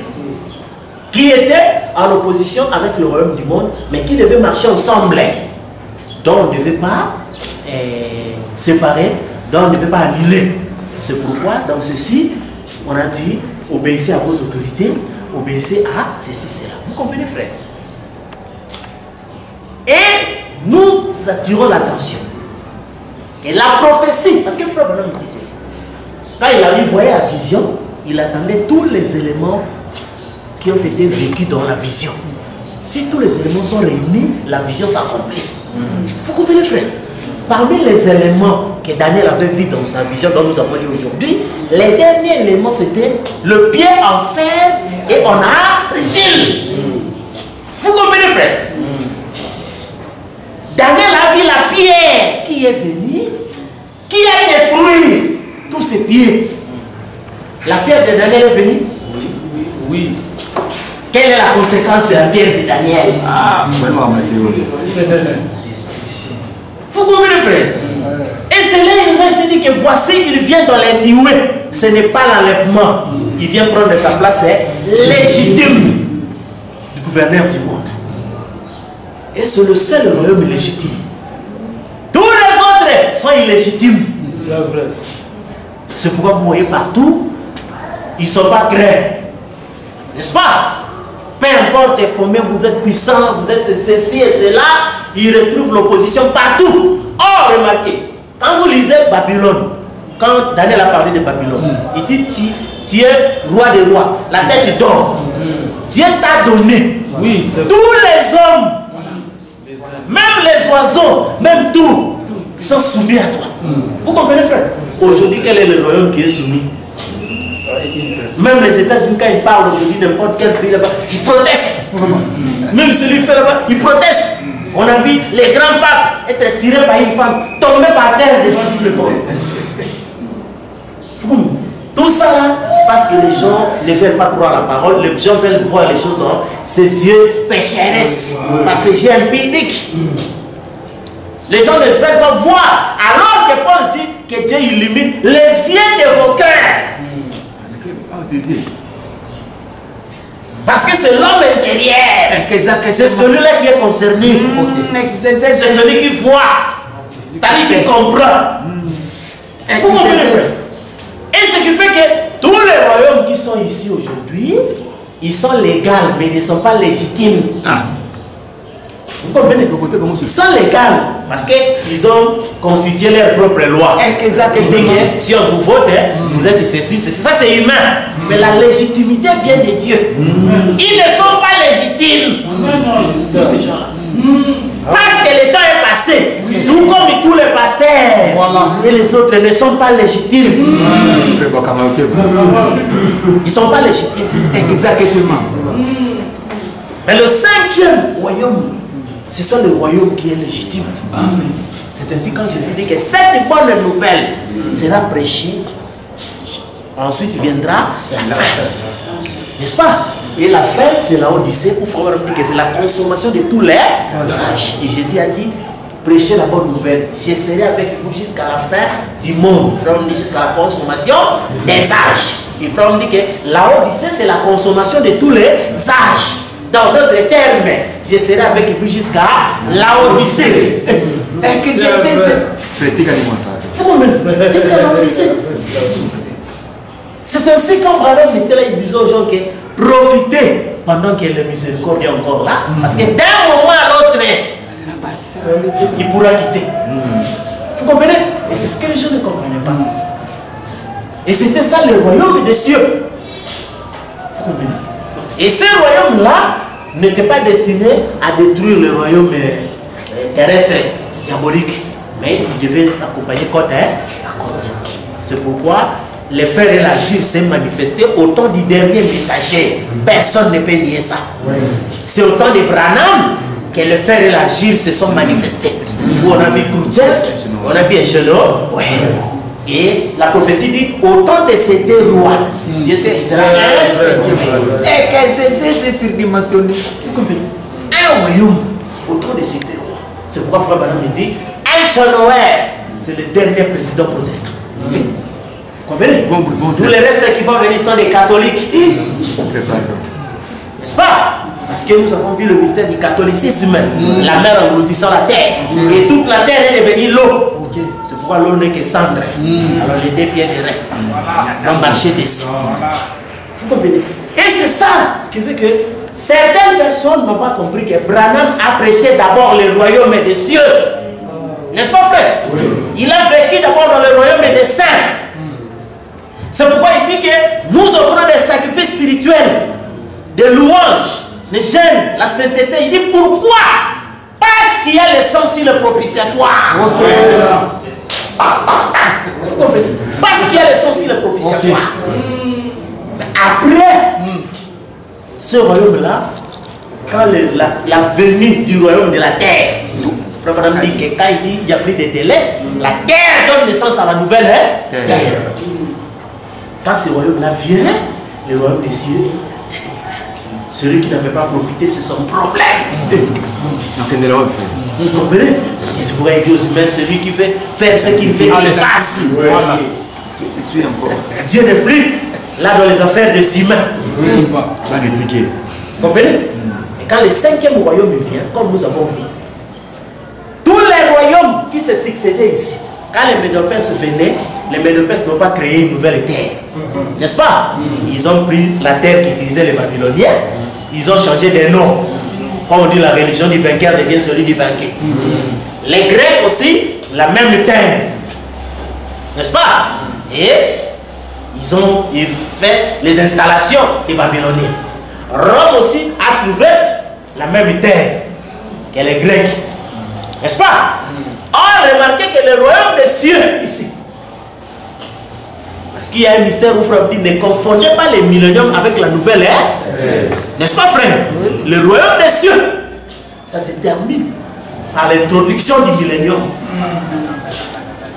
qui était en opposition avec le royaume du monde, mais qui devait marcher ensemble. Donc on ne devait pas séparer, donc on ne devait pas annuler. C'est pourquoi dans ceci, on a dit, obéissez à vos autorités, obéissez à ceci, cela. Vous comprenez, frère? Et nous attirons l'attention. Et la prophétie, parce que frère Branham dit ceci. Quand il voyait la vision, il attendait tous les éléments qui ont été vécus dans la vision. Si tous les éléments sont réunis, la vision s'accomplit. Vous comprenez, frère? Parmi les éléments que Daniel avait vus dans sa vision, dont nous avons lu aujourd'hui, les derniers éléments, c'était le pied en fer et en argile. Vous comprenez, frère? Daniel a vu la pierre qui est venue, qui a détruit tous ses pieds. La pierre de Daniel est venue? Oui. Quelle est la conséquence de la pierre de Daniel? Vraiment, merci. Vous comprenez, frère? Et c'est là qu'il nous a été dit que voici il vient dans les nuées. Ce n'est pas l'enlèvement. Il vient prendre sa place, c'est légitime du gouverneur du monde. Et c'est le seul royaume légitime. Tous les autres sont illégitimes. C'est vrai. C'est pourquoi vous voyez partout, ils ne sont pas créés. N'est-ce pas? Peu importe combien vous êtes puissant, vous êtes ceci et cela, ils retrouvent l'opposition partout. Oh, remarquez, quand vous lisez Babylone, quand Daniel a parlé de Babylone, il dit tu es roi des rois, la tête d'or. Dieu t'a donné. Oui, tous les hommes, même les oiseaux, même tout, ils sont soumis à toi. Vous comprenez, frère? Aujourd'hui, quel est le royaume qui est soumis? Même les États-Unis, quand ils parlent aujourd'hui, n'importe quel pays là-bas, ils protestent. Même celui qui fait là-bas, ils protestent. On a vu les grands papes être tirés par une femme, tomber par terre de simplement. Tout ça là, parce que les gens ne veulent pas croire la parole, les gens veulent voir les choses dans ses yeux pécheresses, parce que j'ai un pidique. Les gens ne veulent pas voir, alors que Paul dit que Dieu illumine les yeux de vos cœurs. Parce que c'est l'homme intérieur. C'est celui-là qui est concerné. C'est celui qui voit. C'est-à-dire qui comprend. Vous comprenez, frère? Et ce qui fait que tous les royaumes qui sont ici aujourd'hui, ils sont légaux, mais ils ne sont pas légitimes. Vous comprenez? Ils sont légaux parce qu'ils ont constitué leur propre loi. Si on vous vote, vous êtes ceci, c'est ça, c'est humain. Mais la légitimité vient de Dieu. Ils ne sont pas légitimes. Tous ces gens-là. Parce que le temps est passé. Tout comme tous les pasteurs et les autres ne sont pas légitimes. Ils ne sont pas légitimes. Exactement. Mais le 5e royaume, ce sont le royaume qui est légitime. C'est ainsi quand Jésus dit que cette bonne nouvelle sera prêchée. Ensuite viendra la fin. N'est-ce pas? Et la fin, c'est la Odyssée, pour favor, que c'est la consommation de tous les âges. Et Jésus a dit, prêcher la bonne nouvelle. Je serai avec vous jusqu'à la fin du monde. Frère, on dit jusqu'à la consommation des âges. Et frère, on dit que la Odyssée, c'est la consommation de tous les âges. Dans d'autres termes, je serai avec vous jusqu'à la Odyssée. C'est ainsi quand Branham était là, il disait aux gens que profitez pendant que la miséricorde est encore là. Parce que d'un moment à l'autre, il pourra quitter. Vous comprenez? Et c'est ce que les gens ne comprenaient pas. Et c'était ça le royaume des cieux. Vous comprenez? Et ce royaume-là n'était pas destiné à détruire le royaume terrestre, diabolique. Mais il devait accompagner côte à côte. C'est pourquoi les frères et l'agir s'est manifesté au temps du dernier messager. Personne ne peut nier ça. C'est au temps de Branham que les frères et l'agir se sont manifestés. Où on a vu Khrouchtchev, on a vu Eisenhower. Ouais. Et la prophétie dit au temps de ces deux rois, Dieu se sera et que c'est surdimensionné. Vous comprenez? Un royaume au temps de ces deux rois. C'est pourquoi Frère Branham me dit Eisenhower, c'est le dernier président protestant. Vous comprenez? Tous les restes qui vont venir sont des catholiques. N'est-ce pas? Parce que nous avons vu le mystère du catholicisme, la mer engloutissant la terre. Et toute la terre est devenue l'eau. C'est pourquoi l'eau n'est que cendre. Alors les deux pieds de rein vont marcher dessus. Vous comprenez? Et c'est ça ce qui fait que certaines personnes n'ont pas compris que Branham a prêché d'abord le royaume des cieux. N'est-ce pas, frère? Il a vécu d'abord dans le royaume des saints. C'est pourquoi il dit que nous offrons des sacrifices spirituels, des louanges, les jeûnes, la sainteté. Il dit pourquoi? Parce qu'il y a le sang sur le propitiatoire. Vous comprenez? Parce qu'il y a le sang sur le propitiatoire. Mais après ce royaume-là, quand la venue du royaume de la terre, Frère Branham dit que quand il dit qu'il n'y a plus de délai, la terre donne naissance à la nouvelle terre. Quand ce royaume-là vient, le royaume des cieux, celui qui n'avait pas profité, c'est son problème. Vous comprenez? Et c'est pourquoi il dit aux humains, celui qui fait faire ce qu'il fait, il fasse. Dieu n'est plus là dans les affaires des humains. Vous comprenez? Et quand le cinquième royaume vient, comme nous avons vu, tous les royaumes qui se succédaient ici, quand les Médo-Perses venaient, les Médo-Perses n'ont pas créé une nouvelle terre. N'est-ce pas? Ils ont pris la terre qu'utilisaient les Babyloniens, ils ont changé des noms. Quand on dit la religion du vainqueur devient celui du vainqueur. Les Grecs aussi, la même terre. N'est-ce pas? Et ils ont fait les installations des Babyloniens. Rome aussi a trouvé la même terre que les Grecs. N'est-ce pas? Or, remarquez que le royaume des cieux, ici, parce qu'il y a un mystère où Frère dit, ne confondez pas les milléniums avec la nouvelle ère. N'est-ce pas, frère? Le royaume des cieux, ça se termine par l'introduction du millénium.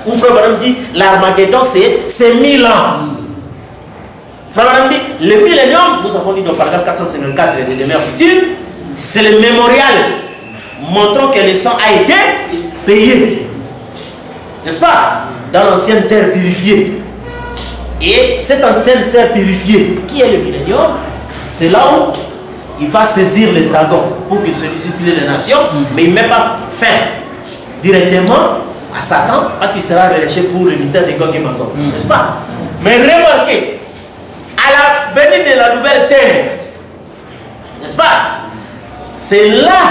Où Frère Branham dit, l'Armageddon, c'est 1000 ans. Frère Branham dit, le millénium, nous avons dit dans le paragraphe 454 de l'Émère future, c'est le mémorial montrant que le sang a été payé. N'est-ce pas? Dans l'ancienne terre purifiée. Et cette ancienne terre purifiée, qui est le millénium, c'est là où il va saisir le dragon pour qu'il se multiplie les nations, mais il ne met pas fin directement à Satan parce qu'il sera relâché pour le mystère de Gog et Magog. N'est-ce pas? Mais remarquez, à la venue de la nouvelle terre, n'est-ce pas? C'est là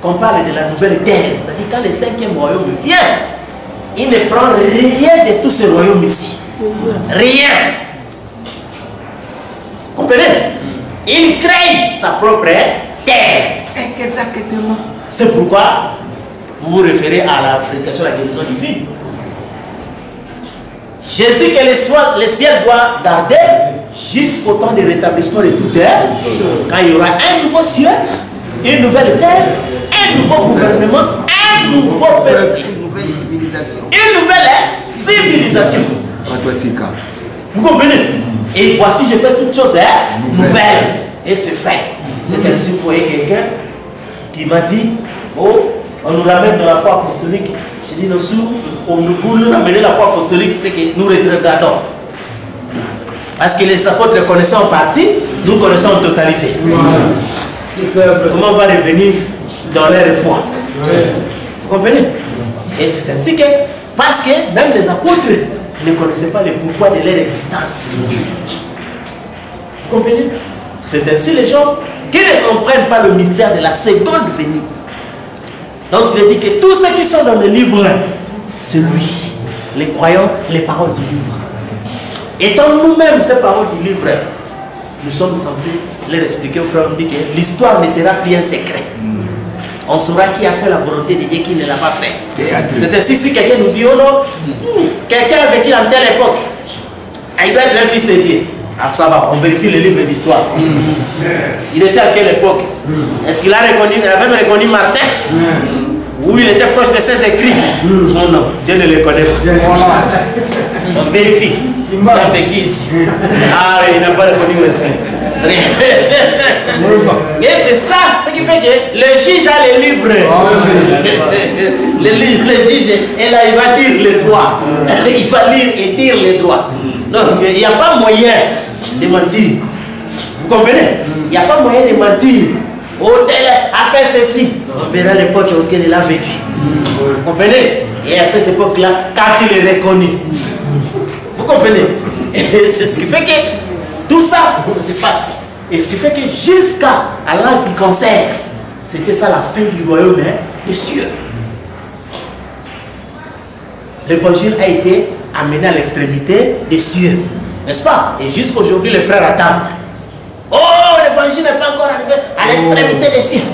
qu'on parle de la nouvelle terre. C'est-à-dire quand le cinquième royaume vient, il ne prend rien de tout ce royaume ici. Rien. Comprenez? Il crée sa propre terre. Exactement. C'est pourquoi vous vous référez à la prédication de la guérison divine. Jésus que le ciel doit garder jusqu'au temps de rétablissement de toute terre, quand il y aura un nouveau ciel, une nouvelle terre, un nouveau gouvernement, un nouveau peuple, Une nouvelle civilisation. une nouvelle civilisation. Vous comprenez? Et voici, je fais toutes choses nouvelles. Et c'est fait. C'est ainsi que vous voyez quelqu'un qui m'a dit, oh, on nous ramène dans la foi apostolique. Je dis, vous nous ramenez la foi apostolique, c'est que nous rétrogradons. Parce que les apôtres connaissent en partie, nous connaissons en totalité. Comment on va revenir dans leur foi? Vous comprenez? Et c'est ainsi que, parce que même les apôtres ne connaissaient pas le pourquoi de leur existence. Vous comprenez? C'est ainsi les gens qui ne comprennent pas le mystère de la seconde venue. Donc il est dit que tous ceux qui sont dans le livre, c'est lui. Les croyants, les paroles du livre. Étant nous-mêmes ces paroles du livre, nous sommes censés leur expliquer au frère, on dit que l'histoire ne sera plus un secret. On saura qui a fait la volonté de Dieu, qui ne l'a pas fait. C'est ainsi si quelqu'un nous dit, oh non, quelqu'un a vécu en telle époque, il doit être un fils de Dieu. Ah, ça va, on vérifie le livre d'histoire. Il était à quelle époque? Est-ce qu'il a reconnu, avait reconnu Martin? Ou il était proche de ses écrits? Non, non, Dieu ne les connaît pas. On vérifie. Il a vécu ici. Ah, il n'a pas reconnu le Saint. Et c'est ça, ce qui fait que le juge a les livres. Le juge est là, il va dire les droits. Il va lire et dire les droits. Donc, il n'y a pas moyen de mentir. Vous comprenez? Il n'y a pas moyen de mentir. Oh, tel a fait ceci. On verra l'époque auquel il a vécu. Vous comprenez? Et à cette époque-là, quand il est reconnu. Vous comprenez? Et c'est ce qui fait que tout ça, ça se passe. Et ce qui fait que jusqu'à l'âge du cancer, c'était ça la fin du royaume des cieux. L'évangile a été amené à l'extrémité des cieux. N'est-ce pas? Et jusqu'aujourd'hui, les frères attendent. Oh, l'évangile n'est pas encore arrivé à l'extrémité des cieux.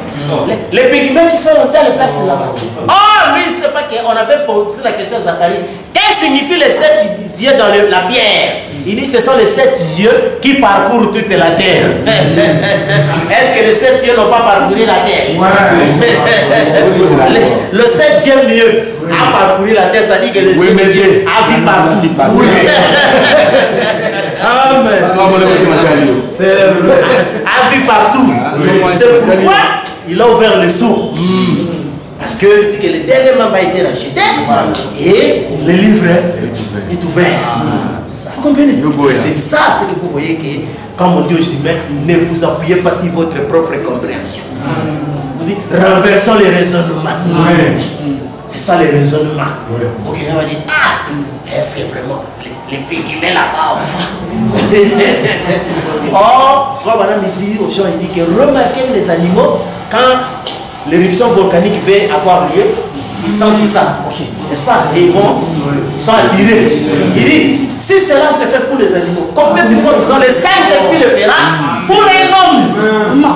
Les pygmées qui sont dans telle place là-bas. Oh, lui, c'est pas qu'on avait posé la question à Zacharie. Qu'est-ce que signifient les 7 yeux dans la pierre? Il dit ce sont les 7 yeux qui parcourent toute la terre. Est-ce que les 7 yeux n'ont pas parcouru la terre? Le 7e lieu a parcouru la terre, ça dit que le 7e Dieu a vu partout. Amen. C'est vrai. A vu partout. C'est pourquoi il a ouvert le sourd. Parce que le dernier membre a été racheté et le livre est ouvert. Vous comprenez? C'est ça, c'est que vous voyez que, comme on dit aux humains, ne vous appuyez pas sur votre propre compréhension. Vous dites, renversons les raisonnements. C'est ça les raisonnements. Donc on va dire, ah, est-ce que vraiment les pygmées là-bas, enfin. Or, Frère Branham dit aux gens, il dit que remarquez les animaux, quand l'éruption volcanique va avoir lieu, ils sentent ça, n'est-ce pas? Et ils sont attirés. Il dit, si cela se fait pour les animaux, combien plus fort le Saint-Esprit le fera pour un homme?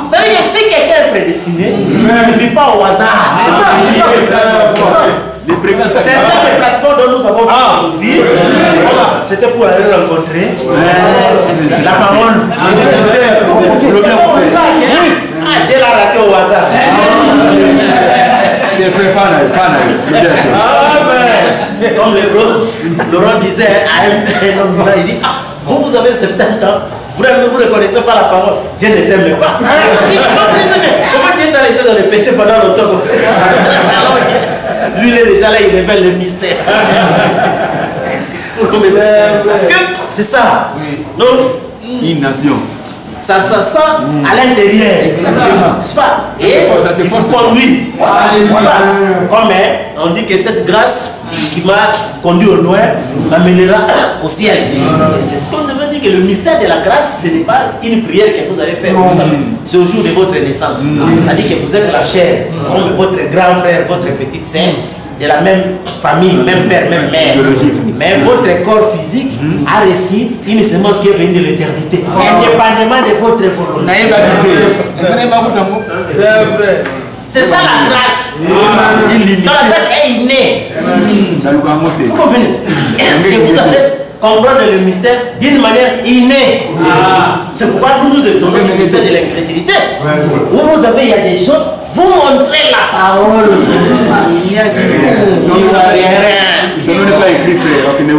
C'est-à-dire que si quelqu'un est prédestiné, il ne vit pas au hasard. C'est ça. Certains déplacements dont nous avons fait nos vies, c'était pour aller rencontrer la parole. Dieu l'a raté au hasard. Comme Laurent disait à un homme, il dit, vous avez 70 ans, vous ne reconnaissez pas la parole, Dieu ne t'aime pas. Comment Dieu t'a laissé dans le péché pendant longtemps comme ça? Lui, il est déjà là, il révèle le mystère. Parce que c'est ça. Donc, une nation. Ça sent à l'intérieur. N'est-ce pas? Et il faut conduire. Comme on dit que cette grâce qui m'a conduit au loin m'amènera au ciel. Et c'est ce qu'on devrait dire, que le mystère de la grâce, ce n'est pas une prière que vous allez faire. C'est au jour de votre naissance. C'est-à-dire que vous êtes la chair, comme votre grand frère, votre petite sœur, de la même famille, même père, même mère. Mais votre corps physique a reçu une semence qui est venue de l'éternité, indépendamment de votre volonté. C'est vrai. C'est ça la grâce. Dans la grâce est innée. Vous comprenez? Et vous allez comprendre le mystère d'une manière innée. C'est pourquoi nous nous étonnons du mystère de l'incrédulité. Où vous avez, il y a des choses, vous montrez la parole.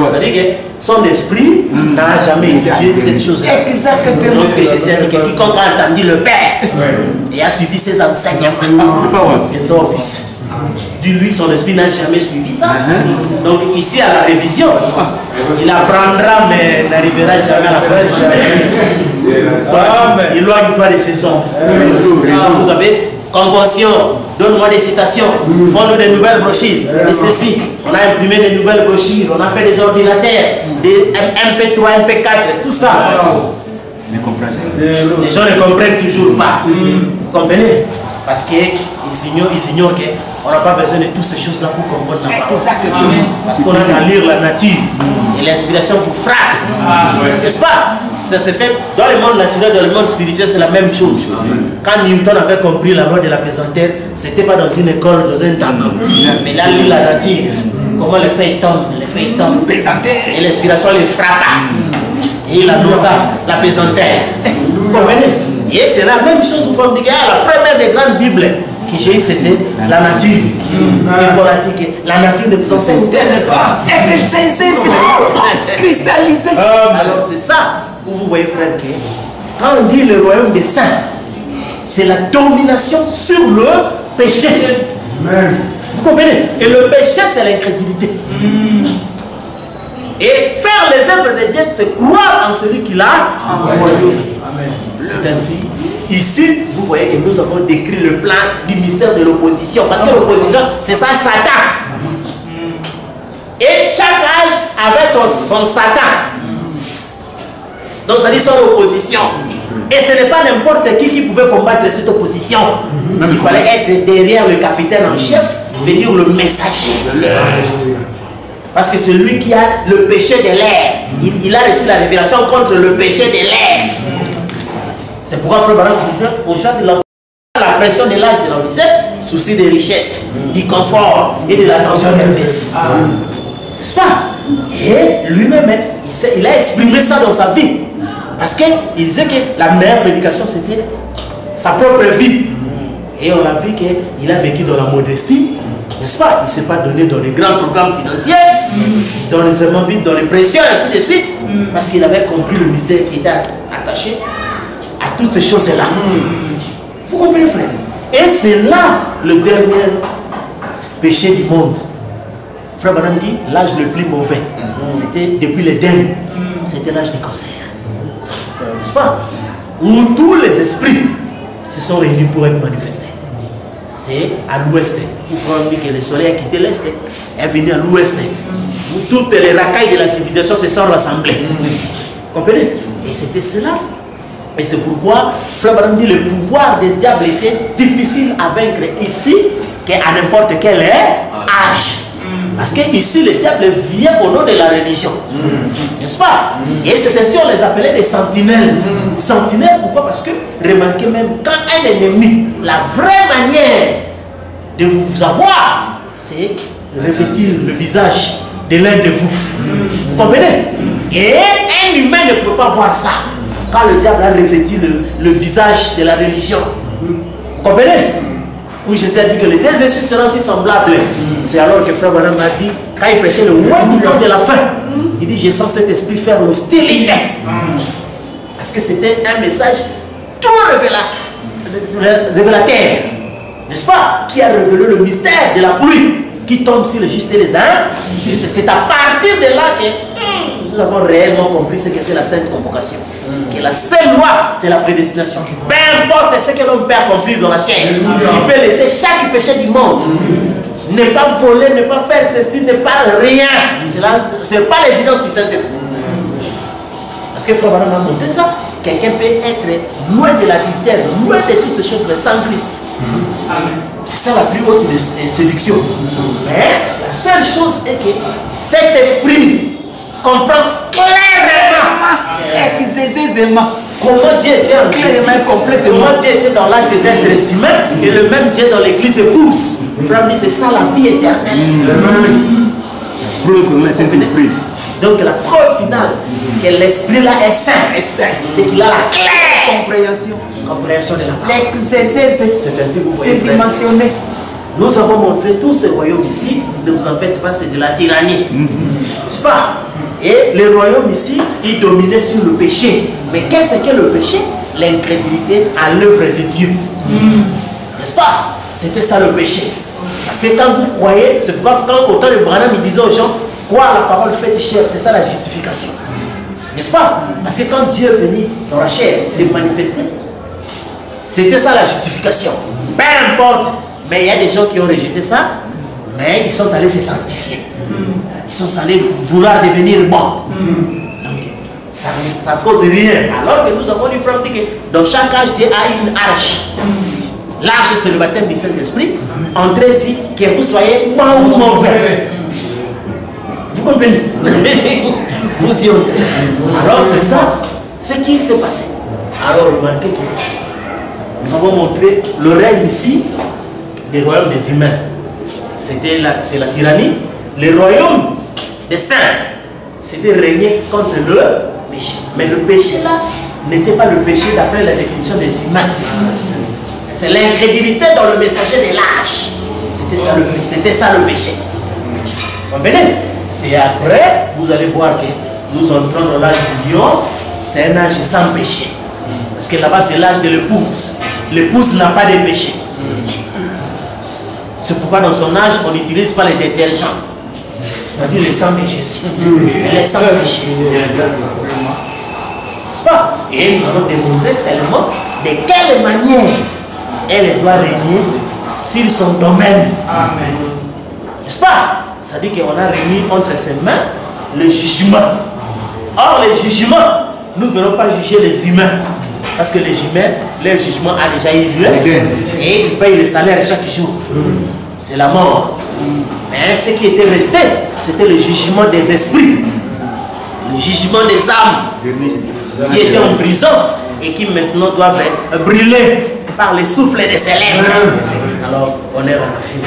C'est-à-dire que son esprit n'a jamais étudié cette chose-là. Exactement. C'est ce que Jésus a dit, que quiconque a entendu le Père et a suivi ses enseignements viendra au Fils. Lui, son esprit n'a jamais suivi ça. Donc ici, à la révision, il apprendra, mais n'arrivera jamais à la presse. Éloigne-toi de ces hommes. Vous avez convention, donne-moi des citations, font-nous des nouvelles brochures. Et ceci, on a imprimé des nouvelles brochures, on a fait des ordinateurs, des MP3, MP4, tout ça. Les gens ne comprennent toujours pas. Vous comprenez? Parce qu'ils ignorent qu'on n'a pas besoin de toutes ces choses-là pour comprendre la parole. Parce qu'on a qu'à lire la nature. Et l'inspiration vous frappe. N'est-ce pas? Ça se fait dans le monde naturel, dans le monde spirituel, c'est la même chose. Quand Newton avait compris la loi de la pesanteur, ce n'était pas dans une école, dans un tableau. Mais là, il lit la nature. Comment les feuilles tombent, et l'inspiration les frappa. Et il annonça la pesanteur. Vous comprenez? Et c'est la même chose, vous pouvez dire, la première des grandes Bibles que j'ai eue, c'était la nature. Parce que Paul a dit que la nature ne vous enseigne pas. Et que c'est cristallisé. Alors c'est ça où vous voyez, frère, que quand on dit le royaume des saints, c'est la domination sur le péché. Vous comprenez? Et le péché, c'est l'incrédulité. Et faire les œuvres de Dieu, c'est croire en celui qui l'a envoyé. C'est ainsi. Ici, vous voyez que nous avons décrit le plan du mystère de l'opposition. Parce que l'opposition, c'est ça, Satan. Et chaque âge avait son Satan. Donc, ça dit son opposition. Et ce n'est pas n'importe qui pouvait combattre cette opposition. Il fallait être derrière le capitaine en chef, veut dire le messager. Parce que celui qui a le péché de l'air, il a reçu la révélation contre le péché de l'air. C'est pourquoi Frère Branham dit au chant de la pression de l'âge de l'Odyssée, souci de richesse, du confort et de l'attention nerveuse. N'est-ce pas? Et lui-même, il a exprimé ça dans sa vie. Parce qu'il disait que la meilleure prédication, c'était sa propre vie. Et on a vu qu'il a vécu dans la modestie. N'est-ce pas? Il ne s'est pas donné dans les grands programmes financiers, dans les ambitions, dans les pressions, et ainsi de suite. Parce qu'il avait compris le mystère qui était attaché à toutes ces choses-là. Vous comprenez, frère? Et c'est là le dernier péché du monde. Frère Branham dit, l'âge le plus mauvais, c'était depuis l'Éden, c'était l'âge du cancer. N'est-ce pas? Où tous les esprits se sont réunis pour être manifestés. C'est à l'ouest. Où Frère dit que le soleil a quitté l'est, est venu à l'ouest. Où toutes les racailles de la civilisation se sont rassemblées. Vous comprenez? Et c'était cela. Et c'est pourquoi Frère Branham dit que le pouvoir des diables était difficile à vaincre ici qu'à n'importe quel âge. Parce qu'ici, le diable vient au nom de la religion. N'est-ce pas? Et c'est ainsi on les appelait des sentinelles. Sentinelles, pourquoi? Parce que, remarquez même, quand un ennemi, la vraie manière de vous avoir, c'est revêtir le visage de l'un de vous. Vous comprenez? Et un humain ne peut pas voir ça. Quand le diable a revêtu le visage de la religion. Vous comprenez? Où Jésus a dit que les deux esprits seront si semblables. C'est alors que Frère Branham a dit, quand il prêchait le roi du temps de la fin, il dit, je sens cet esprit faire l'hostilité. Parce que c'était un message tout révélateur. N'est-ce pas? Qui a révélé le mystère de la pluie qui tombe sur les justes et les injustes. C'est à partir de là que nous avons réellement compris ce que c'est la sainte convocation. Que la seule loi, c'est la prédestination. Peu importe ce que l'homme peut accomplir dans la chair, il peut laisser chaque péché du monde. Ne pas voler, ne pas faire ceci, ne pas rien. Ce n'est pas l'évidence du Saint-Esprit. Parce que Frère Branham a montré ça. Quelqu'un peut être loin de l'adultère, loin de toutes ces choses, mais sans Christ. C'est ça la plus haute des séductions. Mais la seule chose est que cet esprit comprend clairement comment Dieu était en Jésus, comment Dieu était dans l'âge des êtres humains et le même Dieu dans l'église épouse. Frère dit, c'est ça la vie éternelle. Donc la preuve finale que l'esprit là est saint, c'est qu'il a la claire compréhension de la parole. C'est ainsi que vous voyez, frère. Nous avons montré tous ces royaumes ici. Ne vous en faites pas, c'est de la tyrannie. N'est-ce pas? Et le royaume ici, il dominait sur le péché. Mais qu'est-ce que le péché? L'incrédulité à l'œuvre de Dieu. N'est-ce pas? C'était ça le péché. Parce que quand vous croyez, c'est pourquoi quand autant de Branham il disait aux gens, croire la parole faite chair, c'est ça la justification. N'est-ce pas? Parce que quand Dieu est venu dans la chair, il s'est manifesté. C'était ça la justification. Peu importe. Mais il y a des gens qui ont rejeté ça, mais ils sont allés se sanctifier. Ils sont allés vouloir devenir bons. Donc, ça ne cause rien. Alors que nous avons dit, frère, que dans chaque âge, Dieu a une arche. L'arche, c'est le baptême du Saint-Esprit. Entrez-y, que vous soyez bon ou mauvais. Vous comprenez? Vous y entrez. Alors, c'est ça ce qui s'est passé. Alors, remarquez que nous avons montré le règne ici des royaumes des humains. C'est la tyrannie. Le royaume des saints, c'était régner contre le péché. Mais le péché là n'était pas le péché d'après la définition des humains. C'est l'incrédulité dans le messager de l'âge. C'était ça le péché. Vous comprenez? C'est après, vous allez voir que nous entrons dans l'âge du lion. C'est un âge sans péché. Parce que là-bas, c'est l'âge de l'épouse. L'épouse n'a pas de péché. C'est pourquoi dans son âge, on n'utilise pas les détergents. C'est-à-dire le sang de Jésus. Le sang de péché. N'est-ce pas? Et nous allons démontrer seulement de quelle manière elle doit régner sur son domaine. Amen. N'est-ce pas? C'est-à-dire qu'on a remis entre ses mains le jugement. Or, le jugement, nous ne verrons pas juger les humains. Parce que les humains, leur jugement a déjà eu lieu. Et ils payent le salaire chaque jour. C'est la mort. Mais ce qui était resté, c'était le jugement des esprits. Le jugement des âmes. Qui étaient en prison et qui maintenant doivent être brûlés par les souffles de ses lèvres. Alors, on est en Afrique.